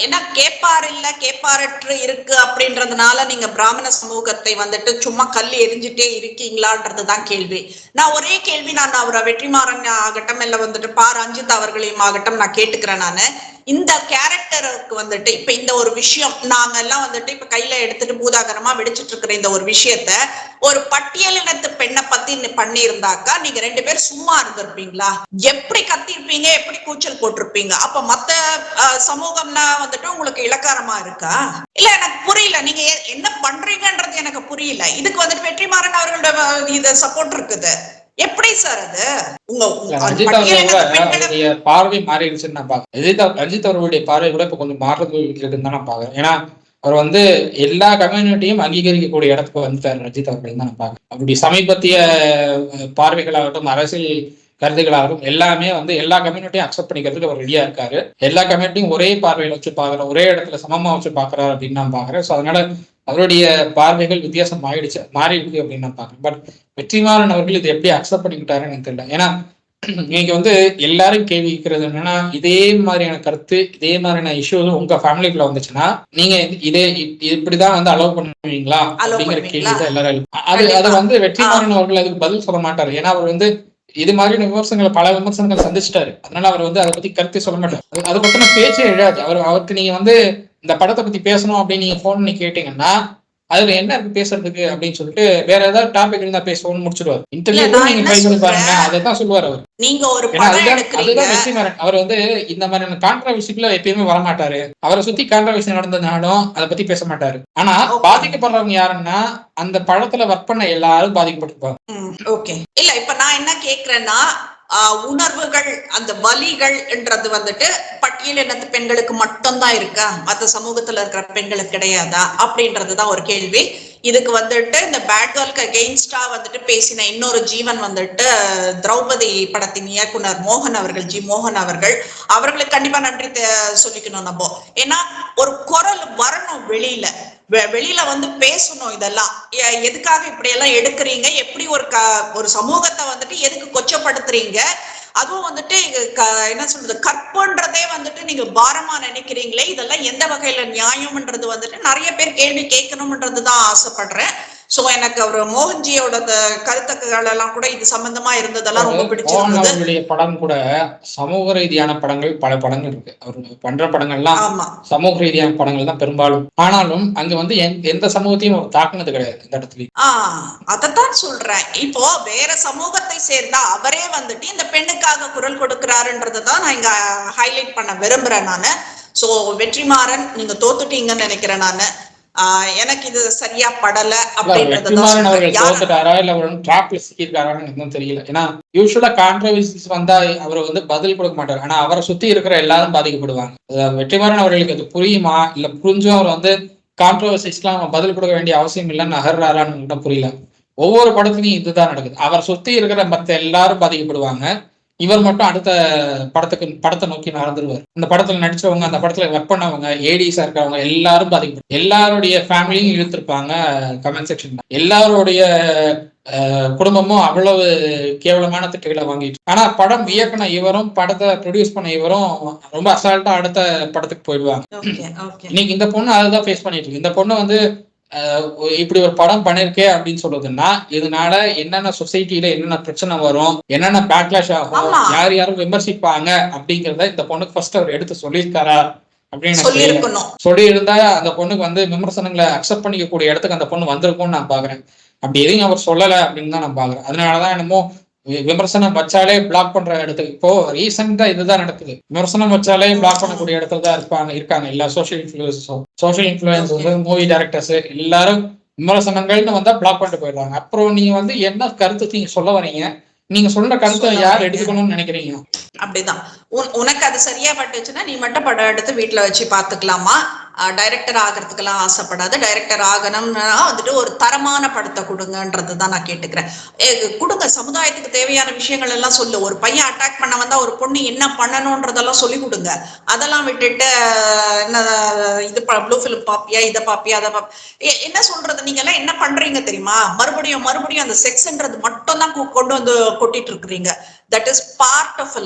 என்ன கேப்பாரற்று இருக்கு அப்படின்றதுனால நீங்க பிராமண சமூகத்தை வந்துட்டு சும்மா கல் எரிஞ்சுட்டே இருக்கீங்களான்றதுதான் கேள்வி. நான் ஒரே கேள்வி நான் அவரை வெற்றிமாறன் ஆகட்டும் இல்ல வந்துட்டு ரஞ்சித் அவர்களையும் ஆகட்டும் நான் கேட்டுக்கிறேன் நானு. இந்த கேரக்டருக்கு வந்துட்டு இப்ப இந்த ஒரு விஷயம் நாங்க எல்லாம் வந்துட்டு இப்ப கையில எடுத்துட்டு பூதாகரமா வெடிச்சிட்டு இருக்கிற இந்த ஒரு விஷயத்த ஒரு பட்டியலினத்து பெண்ணை பத்தி பண்ணியிருந்தாக்கா நீங்க 2 பேர் சும்மா இருந்திருப்பீங்களா? எப்படி கத்திருப்பீங்க, எப்படி கூச்சல் போட்டிருப்பீங்க? அப்ப மத்த சமூகம்னா வந்துட்டு உங்களுக்கு இலக்காரமா இருக்கா? இல்ல எனக்கு புரியல. நீங்க என்ன பண்றீங்கன்றது எனக்கு புரியல. இதுக்கு வந்துட்டு வெற்றிமாறன் அவர்களோட இது சப்போர்ட் இருக்குது. எப்படி சார் அது? பார்வை மாறிடுச்சுன்னு நான் பாக்குறேன். ரஞ்சித் அவர்களுடைய பார்வை கூட இப்ப கொஞ்சம் மாறுறது இருக்குன்னு தான் நான் பாக்குறேன். ஏன்னா அவர் வந்து எல்லா கம்யூனிட்டியும் அங்கீகரிக்கக்கூடிய இடத்துக்கு வந்துட்டார் ரஞ்சித் அவர்கள் தான் நான் பாக்குறேன். அப்படி சமீபத்திய பார்வைகளாகட்டும், அரசியல் கருத்துக்களாகவும் எல்லாமே வந்து எல்லா கம்யூனிட்டியும் அக்செப்ட் பண்ணிக்கிறதுக்கு அவர் ரெடியா இருக்காரு. எல்லா கம்யூனிட்டியும் ஒரே பார்வையில வச்சு பாக்குற, ஒரே இடத்துல சமமா வச்சு பாக்குறாரு அப்படின்னு நான் பாக்குறேன். ஸோ அதனால அவருடைய பார்வைகள் வித்தியாசம் மாறி இருக்கு அப்படின்னு நான் பாக்குறேன். பட் வெற்றிமாறன் அவர்கள் இது எப்படி அக்செப்ட் பண்ணிக்கிட்டாருன்னு எனக்கு தெரியல. ஏன்னா நீங்க வந்து எல்லாரும் கேள்வி கேட்கறது என்னன்னா, இதே மாதிரியான கருத்து, இதே மாதிரியான இஷ்யூஸ் உங்க ஃபேமிலிக்குள்ள வந்துச்சுன்னா நீங்க இதே இப்படிதான் வந்து அலோவ் பண்ணுவீங்களா அப்படிங்கிற கேள்விதான் எல்லாரும். அது வந்து வெற்றிமாறன் அவர்கள் அதுக்கு பதில் சொல்ல மாட்டாரு. ஏன்னா அவர் வந்து இது மாதிரியான விமர்சனங்களை பல விமர்சனங்கள் சந்திச்சிட்டாரு. அதனால அவர் வந்து அதை பத்தி கருத்தை சொல்ல மாட்டார். அதை பத்தின பேச்சே எழாது. அவருக்கு நீங்க வந்து இந்த படத்தை பத்தி பேசணும் அப்படின்னு நீங்க போன் பண்ணி கேட்டீங்கன்னா அதுல என்ன இருக்கு பேசுறதுக்கு அப்படின்னு சொல்லிட்டு வேற ஏதாவது டாபிக் இருந்தா பேசுவோம்னு முடிச்சிருவாரு. இன்டர்வியூ நீங்க ட்ரை பண்ணி பாருங்க, அதான் சொல்லுவாரு அவர். நீங்க ஒரு அதுதான் வெற்றிமாறன். அவர் வந்து இந்த மாதிரியான கான்ட்ரவர்சிக்குள்ள எப்பயுமே வரமாட்டாரு. அவரை சுத்தி கான்ட்ரவர்சி நடந்ததுனாலும் அதை பத்தி பேச மாட்டாரு. ஆனா பாதிக்கப்படுறவங்க யாருன்னா அந்த படத்துல ஒர்க் பண்ண எல்லாரும் பாதிக்கப்பட்டிருப்பாங்க. ஓகே, இல்ல இப்ப நான் என்ன கேக்குறேன்னா, உணர்வுகள் அந்த வலிகள் என்றது வந்துட்டு பட்டியலினத்து பெண்களுக்கு மட்டும்தான் இருக்கா, மற்ற சமூகத்துல இருக்கிற பெண்களுக்கு கிடையாதா அப்படின்றதுதான் ஒரு கேள்வி. இதுக்கு வந்துட்டு இந்த பேட் கேர்ளுக்கு அகெயின்ஸ்டா வந்துட்டு பேசின இன்னொரு ஜீவன் வந்துட்டு திரௌபதி படத்தின் இயக்குனர் மோகன் அவர்கள், ஜி மோகன் அவர்கள், அவர்களுக்கு கண்டிப்பா நன்றி சொல்லிக்கணும் நம்ம. ஏன்னா ஒரு குரல் வரணும் வெளியில வந்து பேசணும். இதெல்லாம் எதுக்காக இப்படி எல்லாம் எடுக்கிறீங்க, எப்படி ஒரு சமூகத்தை வந்துட்டு எதுக்கு கொச்சப்படுத்துறீங்க, அதுவும் வந்துட்டு என்ன சொல்றது கற்பன்றதே வந்துட்டு நீங்க பாரமா நினைக்கிறீங்களே, இதெல்லாம் எந்த வகையில நியாயம்ன்றது வந்துட்டு நிறைய பேர் கேள்வி கேட்கணும்ன்றதுதான் ஆசைப்படுறேன். சோ எனக்கு அவர் மோகன்ஜியோட கருத்துக்கள் எல்லாம் கூட இது சம்பந்தமா இருந்ததெல்லாம் ரொம்ப பிடிச்சிருந்தது. அவருடைய படம் கூட சமூக ரீதியான படங்கள் பல படங்கள் இருக்கு. அவர் பண்ற படங்கள்லாம் சமூக ரீதியான படங்கள் தான் பெரும்பாலும். ஆனாலும் அங்க வந்து எந்த சமூகத்தையும் அவர் தாக்குனது கிடையாது இந்த இடத்துல. அதத்தான் சொல்றேன். இப்போ வேற சமூகத்தை சேர்ந்தா அவரே வந்துட்டு இந்த பெண்ணுக்காக குரல் கொடுக்கிறாருன்றதுதான் நான் இங்க ஹைலைட் பண்ண விரும்புறேன் நானு. சோ வெற்றிமாறன் நீங்க தோத்துட்டீங்கன்னு நினைக்கிறேன் நானு. எனக்கு இது சரியா படல அப்படின்றதுதான். தெரியல. ஏன்னா யூசுவலா கான்ட்ரவர்சிஸ் வந்தா அவர் வந்து பதில் கொடுக்க மாட்டார். ஆனா அவரை சுத்தி இருக்கிற எல்லாரும் பாதிக்கப்படுவாங்க. வெற்றிமாறன் அவர்களுக்கு அது புரியுமா இல்ல புரிஞ்சும் அவர் வந்து கான்ட்ரவர்சிஸ்லாம் பதில் கொடுக்க வேண்டிய அவசியம் இல்லைன்னு நகர்றாரான்னு புரியல. ஒவ்வொரு படத்துலயும் இதுதான் நடக்குது. அவரை சுத்தி இருக்கிற மத்த எல்லாரும் பாதிக்கப்படுவாங்க. இவர் மட்டும் அடுத்த படத்தை நோக்கி நடந்துருவார். அந்த படத்துல நடிச்சவங்க, அந்த படத்துல ஒர்க் பண்ணவங்க, ஏடிஸா இருக்கிறவங்க எல்லாரும் பாதிக்கப்படும். எல்லாருடைய ஃபேமிலியும் இழுத்திருப்பாங்க கமெண்ட் செக்ஷன். எல்லாருடைய குடும்பமும் அவ்வளவு கேவலமான திட்டுகளை வாங்கிட்டு. ஆனா படம் இயக்குன இவரும் படத்தை ப்ரொடியூஸ் பண்ண இவரும் ரொம்ப அசால்ட்டா அடுத்த படத்துக்கு போயிடுவாங்க. இன்னைக்கு இந்த பொண்ணு அதுதான் ஃபேஸ் பண்ணிட்டு இருக்கு. இந்த பொண்ணு வந்து இப்படி ஒரு படம் பண்ணிருக்கே அப்படின்னு சொல்றதுன்னா இதனால என்னென்ன சொசைட்டில என்னென்ன பிரச்சனை வரும், என்னென்ன பேக்லாஷ் ஆகும், யார் யாரும் விமர்சிப்பாங்க அப்படிங்கிறத இந்த பொண்ணுக்கு ஃபர்ஸ்ட் அவர் எடுத்து சொல்லியிருக்காரா அப்படின்னு சொல்லி இருந்தா அந்த பொண்ணுக்கு வந்து விமர்சனங்களை அக்செப்ட் பண்ணிக்கக்கூடிய இடத்துக்கு அந்த பொண்ணு வந்திருக்கும்னு நான் பாக்குறேன். அப்படி எதையும் அவர் சொல்லலை அப்படின்னு தான் நான் பாக்குறேன். அதனாலதான் என்னமோ விமர்சனம் வச்சாலே பிளாக் பண்ற இடத்துக்கு இப்போ ரீசெண்டா இதுதான் நடக்குது. விமர்சனம் வச்சாலே பிளாக் பண்ணக்கூடிய இடத்துல தான் இருக்காங்க எல்லா சோஷியல் இன்ஃபுளுசர்ஸ், மூவி டைரக்டர்ஸ் எல்லாரும் விமர்சனங்கள்னு வந்தா பிளாக் பண்ணிட்டு போயிடுறாங்க. அப்புறம் நீங்க வந்து என்ன கருத்து நீங்க சொல்ல வரீங்க, நீங்க சொல்ற கருத்தை யார் எடுத்துக்கணும்னு நினைக்கிறீங்க? அப்படிதான் உனக்கு அது சரியா பட்டுச்சுன்னா நீ மட்டும் படம் எடுத்து வீட்டுல வச்சு பாத்துக்கலாமா. டைரக்டர் ஆகிறதுக்கெல்லாம் ஆசைப்படாத, டைரக்டர் ஆகணும்னா வந்துட்டு ஒரு தரமான படத்தை கொடுங்கன்றதுதான் நான் கேட்டுக்கிறேன். கொடுங்க, சமுதாயத்துக்கு தேவையான விஷயங்கள் எல்லாம் சொல்லு. ஒரு பையன் அட்டாக் பண்ண வந்தா ஒரு பொண்ணு என்ன பண்ணணும்ன்றதெல்லாம் சொல்லி கொடுங்க. அதெல்லாம் விட்டுட்டு என்ன இது ப்ளூ ஃபிலிம் பாப்பியா, இதை பாப்பியா, அதை என்ன சொல்றது, நீங்க எல்லாம் என்ன பண்றீங்க தெரியுமா? மறுபடியும் அந்த செக்ஸ்ன்றது மட்டும் தான் கொண்டு வந்து கொட்டிட்டு இருக்கிறீங்க. That is part of a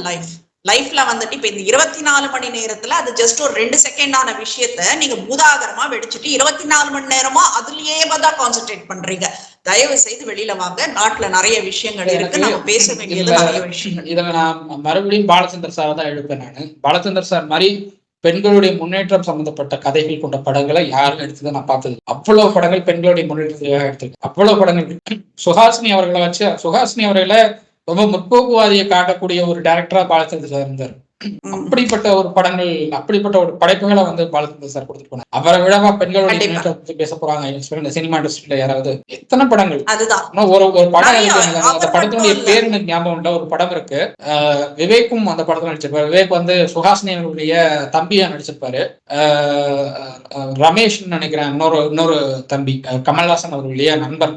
லைஃப்ல வந்துட்டு இப்ப இந்த 24 மணி நேரத்துல அது ஜஸ்ட் ஒரு 2 செகண்டான விஷயத்த நீங்க பூதாகரமா வெடிச்சுட்டு 24 மணி நேரமா அதுலயே தான் கான்சென்ட்ரேட் பண்றீங்க. தயவு செய்து வெளியில வாங்க. நாட்டுல நிறைய விஷயங்கள் இருக்கு, நம்ம பேச வேண்டியது நிறைய விஷயங்கள். இதுல நான் மறுபடியும் பாலச்சந்தர் சார் தான் எழுப்பேன். நானு பாலச்சந்தர் சார் மாதிரி பெண்களுடைய முன்னேற்றம் சம்பந்தப்பட்ட கதைகள் கொண்ட படங்களை யாரும் எடுத்ததை நான் பார்த்தது. அவ்வளவு படங்கள் பெண்களுடைய முன்னேற்றத்துக்காக எடுத்திருக்கு. அவ்வளவு படங்கள். சுஹாசினி அவர்களை ரொம்ப முற்போக்குவாதியை காட்டக்கூடிய ஒரு டைரக்டரா பாலச்சந்தர் சார் இருந்தார். அப்படிப்பட்ட ஒரு படங்கள், அப்படிப்பட்ட ஒரு படைப்புகளை வந்து பாலச்சந்தர் சார் கொடுத்துட்டு போனாங்க. அவரை விழாவா பெண்களுடைய முன்னேற்றம் பத்தி பேச போறாங்க சினிமா இண்டஸ்ட்ரியில யாராவது? எத்தனை படங்கள். ஒரு படம் இருக்கு, அந்த படத்தினுடைய பேர் எனக்கு ஞாபகம் இல்ல. ஒரு படம் இருக்கு, விவேக்கும் அந்த படத்துல நடிச்சிருப்பாரு. விவேக் வந்து சுஹாசினி அவருடைய தம்பியா நடிச்சிருப்பாரு. ரமேஷ் நினைக்கிறேன் இன்னொரு தம்பி, கமல்ஹாசன் அவர்களுடைய நண்பர்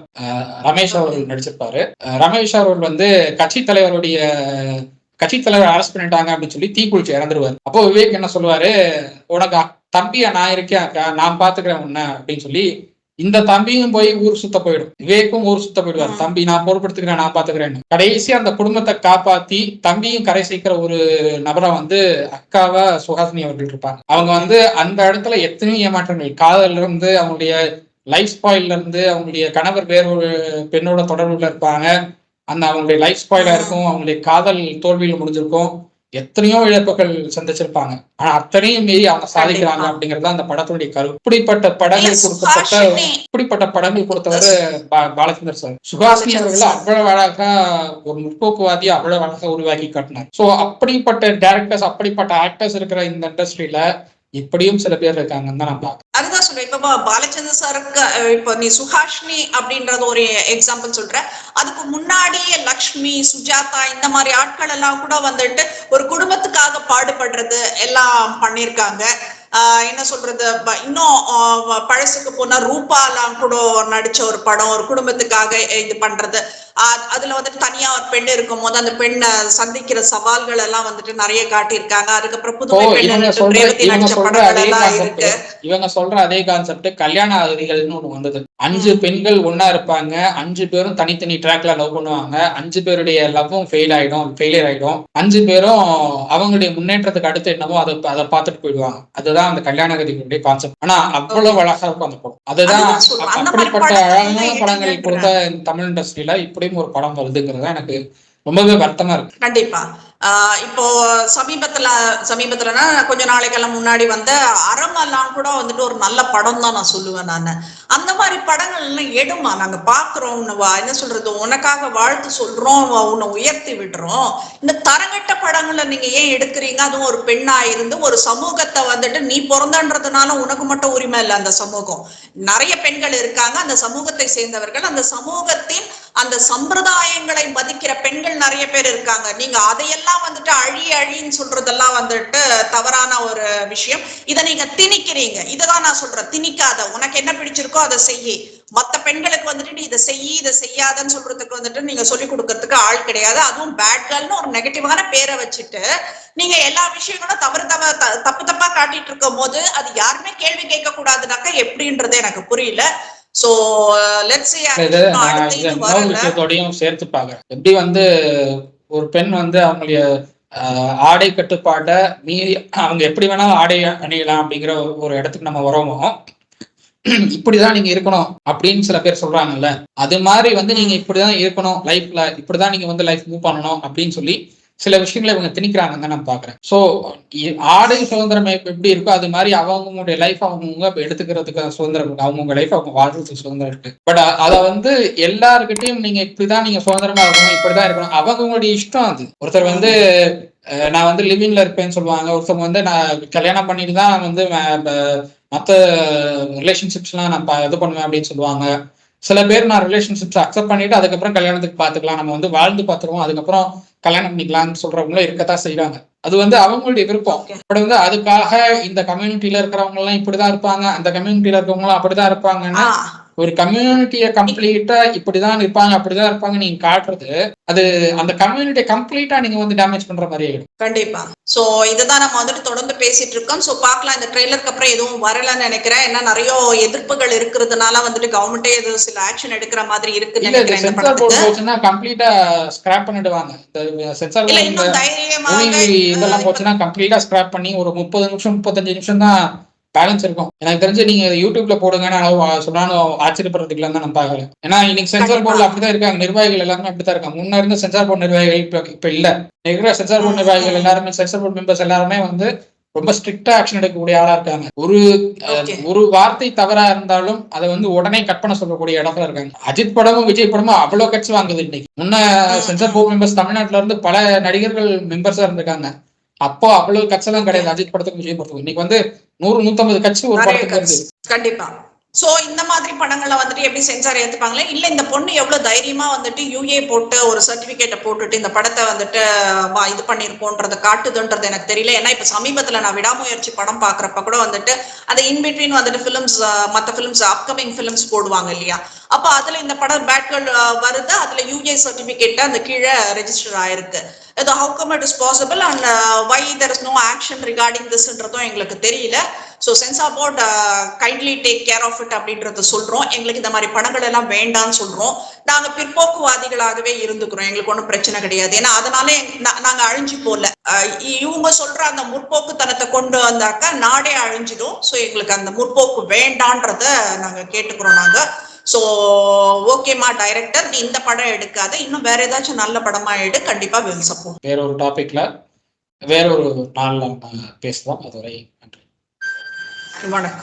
ரமேஷ் அவர்கள் நடிச்சிருப்பாரு. ரமேஷ் அவர்கள் வந்து கட்சி தலைவர் அரெஸ்ட் பண்ணிட்டாங்க அப்படின்னு சொல்லி தீக்குளிச்சு இறந்துருவாரு. அப்போ விவேக் என்ன சொல்லுவாரு, உனக்கு தம்பியா நான் இருக்கேன், நான் பாத்துக்கிறேன் உன்ன அப்படின்னு சொல்லி இந்த தம்பியும் போய் ஊர் சுத்த போயிடும். விவேக்கும் ஊர் சுத்த போயிடுவார். தம்பி நான் பொறுப்படுத்துக்கிறேன், நான் பாத்துக்கிறேன்னு. கடைசி அந்த குடும்பத்தை காப்பாத்தி தம்பியும் கரை சேர்க்கிற ஒரு நபரை வந்து அக்காவா சுஹாசினி அவர்கள் இருப்பாங்க. அவங்க வந்து அந்த இடத்துல எத்தனையோ ஏமாற்றங்கள், காதல்ல இருந்து அவங்களுடைய லைஃப் ஸ்பாயில்ல இருந்து அவங்களுடைய கணவர் வேறொரு பெண்ணோட தொடர்புல இருப்பாங்க, அந்த அவங்களுடைய லைஃப் ஸ்பாயிலா இருக்கும், அவங்களுடைய காதல் தோல்வியில் முடிஞ்சிருக்கும், எத்தனையோ இழப்புகள் சந்திச்சிருப்பாங்க. ஆனா அத்தனையும் மீறி அவங்க சாதிக்கிறாங்க அப்படிங்கறது அந்த படத்துடைய கரு. இப்படிப்பட்ட படங்கள் கொடுத்தவர் பாலச்சந்தர் சார். சுஹாசினி அவர்கள் அவ்வளவு அழகா ஒரு முற்போக்குவாதியை அவ்வளவு அழகா உருவாக்கி காட்டினார். சோ அப்படிப்பட்ட டைரக்டர்ஸ், அப்படிப்பட்ட ஆக்டர்ஸ் இருக்கிற இந்த இண்டஸ்ட்ரியில இப்படியும் சில பேர் இருக்காங்கன்னு தான் நான் பாக்கிறேன். அதுதான் சொல்றேன். இப்ப பாலச்சந்தர் சாருக்கு இப்ப நீ சுஹாஷினி அப்படின்றது ஒரு எக்ஸாம்பிள் சொல்ற. அதுக்கு முன்னாடியே லக்ஷ்மி, சுஜாதா இந்த மாதிரி ஆட்கள் எல்லாம் கூட வந்துட்டு ஒரு குடும்பத்துக்காக பாடுபடுறது எல்லாம் பண்ணிருக்காங்க. என்ன சொல்றது, இன்னும் பழசுக்கு போனா ரூபாலாம் கூட நடிச்ச ஒரு படம், ஒரு குடும்பத்துக்காக இது பண்றது. அதுல வந்துட்டு தனியா ஒரு பெண் இருக்கும் போது அந்த பெண்ணை சந்திக்கிற சவால்கள் எல்லாம் வந்துட்டு நிறைய காட்டியிருக்காங்க. அதுக்கப்புறம் புதுமை பெண் நடிச்ச படங்கள் எல்லாம் இருக்கு. இவங்க சொல்ற அதே கான்செப்ட் கல்யாண அகதிகள்னு ஒண்ணு வந்தது. 5 பெண்கள் ஒன்னா இருப்பாங்க, 5 பேரும் தனித்தனி ட்ராக்ல லவ் பண்ணுவாங்க, 5 பேருடைய லவ்வும் ஃபெயிலியர் ஆயிடும், 5 பேரும் அவங்களுடைய முன்னேற்றத்துக்கு அடுத்து என்னவோ அதை பார்த்துட்டு போயிடுவாங்க. அதுதான் அந்த கல்யாண அகதிகளுடைய கான்செப்ட். ஆனா அவ்வளவு அழகா இருக்கும் அந்த படம். அதுதான் அப்படிப்பட்ட அழகான படங்கள் கொடுத்த தமிழ் இண்டஸ்ட்ரியில இப்படியும் ஒரு படம் வருதுங்கிறது எனக்கு ரொம்பவே வருத்தமா இருக்கு. கண்டிப்பா. இப்போ சமீபத்துலனா கொஞ்ச நாளைக்கெல்லாம் முன்னாடி வந்து அறமெல்லாம் கூட வந்துட்டு ஒரு நல்ல படம் தான் நான் சொல்லுவேன். நான் அந்த மாதிரி படங்கள் எல்லாம் எடுமா, நாங்க பாக்குறோம், என்ன சொல்றது, உனக்காக வாழ்த்து சொல்றோம், உன்னை உயர்த்தி விடுறோம். இந்த தரங்கட்ட படங்களை நீங்க ஏன் எடுக்கிறீங்க? அதுவும் ஒரு பெண்ணா இருந்து ஒரு சமூகத்தை வந்துட்டு நீ பிறந்தன்றதுனால உனக்கு மட்டும் உரிமை இல்லை. அந்த சமூகம் நிறைய பெண்கள் இருக்காங்க, அந்த சமூகத்தை சேர்ந்தவர்கள், அந்த சமூகத்தின் அந்த சம்பிரதாயங்களை மதிக்கிற பெண்கள் நிறைய பேர் இருக்காங்க. நீங்க அதையெல்லாம் வந்துட்டு அழின்னு சொல்றதெல்லாம் வந்துட்டு தவறான ஒரு விஷயம். இதை நீங்க திணிக்கிறீங்க. இததான் நான் சொல்றேன், திணிக்காத, உனக்கு என்ன பிடிச்சிருக்கோ அதை செய்யி. மத்த பெண்களுக்கு வந்துட்டு இதை செய்யாதன்னு சொல்றதுக்கு வந்துட்டு நீங்க சொல்லிக் கொடுக்கறதுக்கு ஆள் கிடையாது. அதுவும் பேட் கேர்ள்னு ஒரு நெகட்டிவான பேரை வச்சுட்டு நீங்க எல்லா விஷயங்களும் தப்பா காட்டிட்டு இருக்கும் போது அது யாருமே கேள்வி கேட்க கூடாதுனாக்கா எப்படின்றது எனக்கு புரியல. So let's see. விஷயத்தோடையும் சேர்த்து பாக்குறேன். எப்படி வந்து ஒரு பெண் வந்து அவங்களுடைய ஆடை கட்டுப்பாட்டை மீறி அவங்க எப்படி வேணாலும் ஆடை அணியலாம் அப்படிங்கிற ஒரு இடத்துக்கு நம்ம வரோமோ, இப்படிதான் நீங்க இருக்கணும் அப்படின்னு சில பேர் சொல்றாங்கல்ல, அது மாதிரி வந்து நீங்க இப்படிதான் இருக்கணும் லைஃப்ல, இப்படிதான் நீங்க வந்து லைஃப் மூவ் பண்ணணும் அப்படின்னு சொல்லி சில விஷயங்களை இவங்க திணிக்கிறாங்கன்னு தான் நான் பாக்குறேன். சோ ஆடை சுதந்திரம் எப்படி இருக்கோ அது மாதிரி அவங்களுடைய லைஃப் அவங்கவுங்க எடுத்துக்கிறதுக்கு சுதந்திரம் இருக்கு, அவங்கவுங்க லைஃப் அவங்க வாழ்றதுக்கு சுதந்திரம் இருக்கு. பட் அதை வந்து எல்லாருக்கிட்டையும் நீங்க இப்படிதான் நீங்க சுதந்திரமா இருக்கணும், இப்படிதான் இருக்கணும், அவங்களுடைய இஷ்டம். அது ஒருத்தர் வந்து நான் வந்து லிவிங்ல இருப்பேன்னு சொல்லுவாங்க, ஒருத்தவங்க வந்து நான் கல்யாணம் பண்ணிட்டு தான் வந்து மற்ற ரிலேஷன்ஷிப்ஸ் எல்லாம் நான் இது பண்ணுவேன் அப்படின்னு சொல்லுவாங்க. சில பேர் நான் ரிலேஷன்ஷிப்ஸ் அக்செப்ட் பண்ணிட்டு அதுக்கப்புறம் கல்யாணத்துக்கு பாத்துக்கலாம், நம்ம வந்து வாழ்ந்து பாத்துருவோம், அதுக்கப்புறம் கல்யாணம் பண்ணிக்கலாம்னு சொல்றவங்களும் இருக்கத்தான் செய்யறாங்க. அது வந்து அவங்களுடைய விருப்பம். பட் வந்து அதுக்காக இந்த கம்யூனிட்டியில இருக்கிறவங்க எல்லாம் இப்படிதான் இருப்பாங்க, அந்த கம்யூனிட்டியில இருக்கிறவங்க எல்லாம் அப்படிதான் இருப்பாங்கன்னா, ஒரு கம்யூனிட்டியை கம்ப்ளீட்டா இப்படிதான் இருப்பாங்க அப்படிதான் இருப்பாங்க நீங்க காட்டுறது, அது அந்த கம்யூனிட்டியை கம்ப்ளீட்டா நீங்க வந்து டேமேஜ் பண்ற மாதிரி ஆயிடும். கண்டிப்பா. சோ இதுதான் நம்ம வந்துட்டு தொடர்ந்து பேசிட்டு இருக்கோம். சோ பாக்கலாம், இந்த ட்ரெய்லருக்கு அப்புறம் எதுவும் வரலன்னு நினைக்கிறேன். ஏன்னா நிறைய எதிர்ப்புகள் இருக்கிறதுனால வந்துட்டு கவர்மெண்டே எதுவும் சில ஆக்ஷன் எடுக்கிற மாதிரி இருக்கு நினைக்கிறேன். சென்சார் போர்டு போச்சுன்னா கம்ப்ளீட்டா ஸ்கிராப் பண்ணிடுவாங்க. சென்சார் இதெல்லாம் போச்சுன்னா கம்ப்ளீட்டா ஸ்கிராப் பண்ணி ஒரு 30 நிமிஷம் 35 நிமிஷம் தான் பேலன்ஸ் இருக்கும். எனக்கு தெரிஞ்சு நீங்க யூடியூப்ல போடுங்க சொன்னாலும் ஆச்சரியப்படுறதுக்கு தான் நான் பாக்கல. ஏன்னா இன்னைக்கு சென்சார் போர்டுல அப்படிதான் இருக்காங்க, நிர்வாகிகள் எல்லாருமே அப்படித்தான் இருக்காங்க. முன்ன இருந்த சென்சார் போர்டு நிர்வாகிகள் இப்ப இல்ல. இருக்கிற சென்சார் போர்டு நிர்வாகிகள் எல்லாருமே, சென்சார் போர்டு மெம்பர்ஸ் எல்லாருமே வந்து ரொம்ப ஸ்ட்ரிக்டா ஆக்ஷன் எடுக்கக்கூடிய ஆளா இருக்காங்க. ஒரு வார்த்தை தவறா இருந்தாலும் அதை வந்து உடனே கட் பண்ண சொல்லக்கூடிய இடத்துல இருக்காங்க. அஜித் படமும் விஜய் படமும் அவ்வளவு கட்சி வாங்குது இன்னைக்கு. முன்ன சென்சார் போர்டு மெம்பர்ஸ் தமிழ்நாட்டுல இருந்து பல நடிகர்கள் மெம்பர்ஸா இருந்திருக்காங்க. அப்போ அவ்வளவு கட்சியெல்லாம் கிடையாது அஜித் படத்துக்கும் விஜய் படத்துக்கும். இன்னைக்கு வந்து 100-150 கட்சி ஒரு படத்துக்கு வருது. கண்டிப்பா. சோ இந்த மாதிரி படங்களை வந்துட்டு எப்படி சென்சார் ஏத்துப்பாங்களே இல்ல இந்த பொண்ணு எவ்வளவு தைரியமா வந்துட்டு யூஏ போட்டு ஒரு சர்டிபிகேட்டை போட்டுட்டு இந்த படத்தை வந்துட்டு இது பண்ணிருக்கோன்றத காட்டுதுன்றது எனக்கு தெரியல. ஏன்னா இப்ப சமீபத்துல நான் விடாமுயற்சி படம் பாக்குறப்ப கூட வந்துட்டு அந்த இன்பிட்வீன் வந்துட்டு பிலிம்ஸ் மத்த பிலிம்ஸ் அப்கமிங் பிலிம்ஸ் போடுவாங்க இல்லையா, அப்ப அதுல இந்த படம் பேட்கள் வருது, அதுல யூஏ சர்டிபிகேட் அந்த கீழே ரெஜிஸ்டர் ஆயிருக்கு. இது how come it is possible and why there is no action regarding this-ன்றதும் எங்களுக்கு தெரியல. So censor board kindly take care of it அப்படின்றத சொல்றோம். எங்களுக்கு இந்த மாதிரி படங்கள் எல்லாம் வேண்டாம்னு சொல்றோம். நாங்க பிற்போக்குவாதிகளாகவே இருந்துக்கிறோம், எங்களுக்கு ஒன்றும் பிரச்சனை கிடையாது. ஏன்னா அதனால நாங்க அழிஞ்சு போல. இவங்க சொல்ற அந்த முற்போக்குத்தனத்தை கொண்டு வந்தாக்கா நாடே அழிஞ்சிடும். ஸோ எங்களுக்கு அந்த முற்போக்கு வேண்டான்றத நாங்க கேட்டுக்கிறோம். நாங்க சோ ஓகேமா டைரக்டர் நீ இந்த படம் எடுக்காத, இன்னும் வேற ஏதாச்சும் நல்ல படமா எடு, கண்டிப்பா வில் சப்போர்ட். வேற ஒரு டாபிக்ல வேற ஒரு நாள்ல பேசலாம். அதுவரை நன்றி, வணக்கம்.